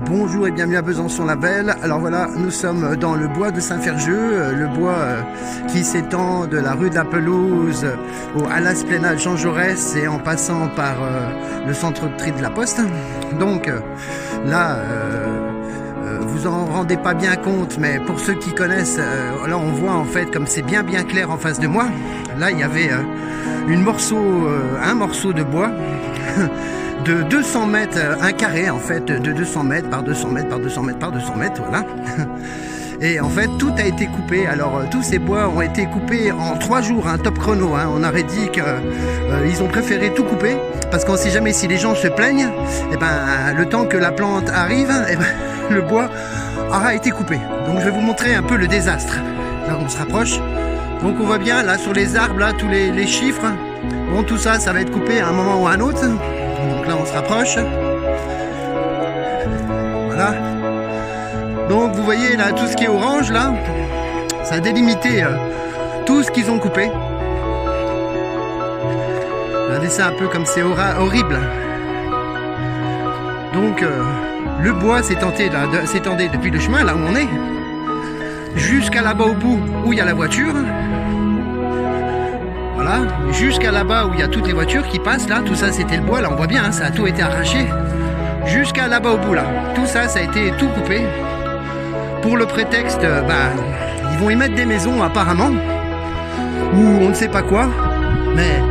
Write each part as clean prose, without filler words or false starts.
Bonjour et bienvenue à Besançon-la-Belle. Alors voilà, nous sommes dans le bois de Saint-Ferjeux, le bois qui s'étend de la rue de la Pelouse à l'esplanade Jean Jaurès et en passant par le centre de tri de la Poste. Donc là, vous en rendez pas bien compte, mais pour ceux qui connaissent, là on voit en fait comme c'est bien clair en face de moi. Là il y avait un morceau de bois de 200 mètres, un carré en fait de 200 mètres par 200 mètres par 200 mètres par 200 mètres, voilà. Et en fait tout a été coupé. Alors tous ces bois ont été coupés en 3 jours, un top chrono, hein. On aurait dit qu'ils ont préféré tout couper parce qu'on sait jamais si les gens se plaignent, et ben le temps que la plante arrive, et ben, le bois aura été coupé. Donc je vais vous montrer un peu le désastre. Là on se rapproche. Donc on voit bien là sur les arbres, là tous les chiffres. Bon, tout ça va être coupé à un moment ou à un autre. Donc là on se rapproche. Voilà. Donc vous voyez là tout ce qui est orange là, ça a délimité tout ce qu'ils ont coupé. Regardez ça un peu comme c'est horrible. Donc le bois s'étendait depuis le chemin là où on est, jusqu'à là-bas au bout où il y a la voiture. Voilà, jusqu'à là-bas où il y a toutes les voitures qui passent là, tout ça c'était le bois, là on voit bien, hein, ça a tout été arraché. Jusqu'à là-bas au bout là, tout ça a été tout coupé. Pour le prétexte, ils vont y mettre des maisons apparemment, ou on ne sait pas quoi, mais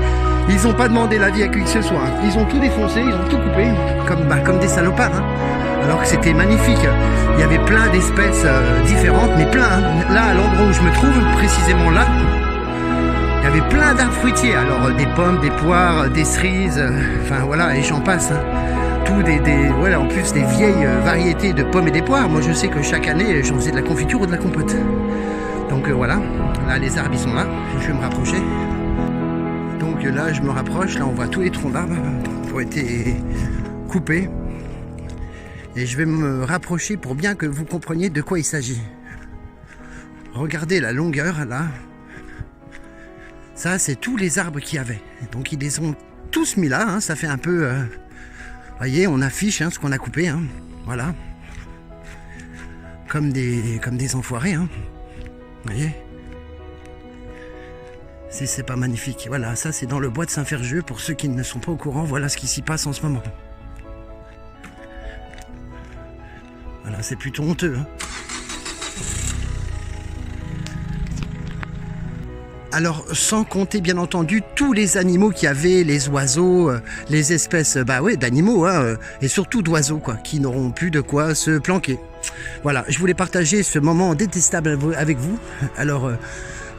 ils n'ont pas demandé l'avis à qui que ce soit. Ils ont tout défoncé, ils ont tout coupé, comme des salopards, hein. Alors que c'était magnifique. Il y avait plein d'espèces différentes, mais plein, hein. Là à l'endroit où je me trouve, précisément là, il y avait plein d'arbres fruitiers, alors des pommes, des poires, des cerises, enfin voilà, et j'en passe, hein. Tout voilà, en plus des vieilles variétés de pommes et des poires. Moi je sais que chaque année j'en faisais de la confiture ou de la compote. Donc voilà, là les arbres ils sont là, je vais me rapprocher. Donc là je me rapproche, là on voit tous les troncs d'arbres qui ont été coupés. Et je vais me rapprocher pour bien que vous compreniez de quoi il s'agit. Regardez la longueur là. Ça c'est tous les arbres qu'il y avait. Donc ils les ont tous mis là, hein. Ça fait un peu... voyez, on affiche, hein, ce qu'on a coupé, hein. Voilà. Comme des enfoirés, hein. Voyez. Si c'est pas magnifique. Voilà, ça c'est dans le bois de Saint-Ferjeux. Pour ceux qui ne sont pas au courant, voilà ce qui s'y passe en ce moment. Voilà, c'est plutôt honteux, hein. Alors, sans compter bien entendu tous les animaux qu'il y avait, les oiseaux, les espèces d'animaux, hein, et surtout d'oiseaux, quoi, qui n'auront plus de quoi se planquer. Voilà, je voulais partager ce moment détestable avec vous. Alors,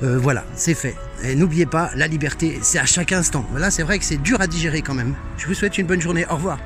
voilà, c'est fait. Et n'oubliez pas, la liberté, c'est à chaque instant. Là, c'est vrai que c'est dur à digérer quand même. Je vous souhaite une bonne journée. Au revoir.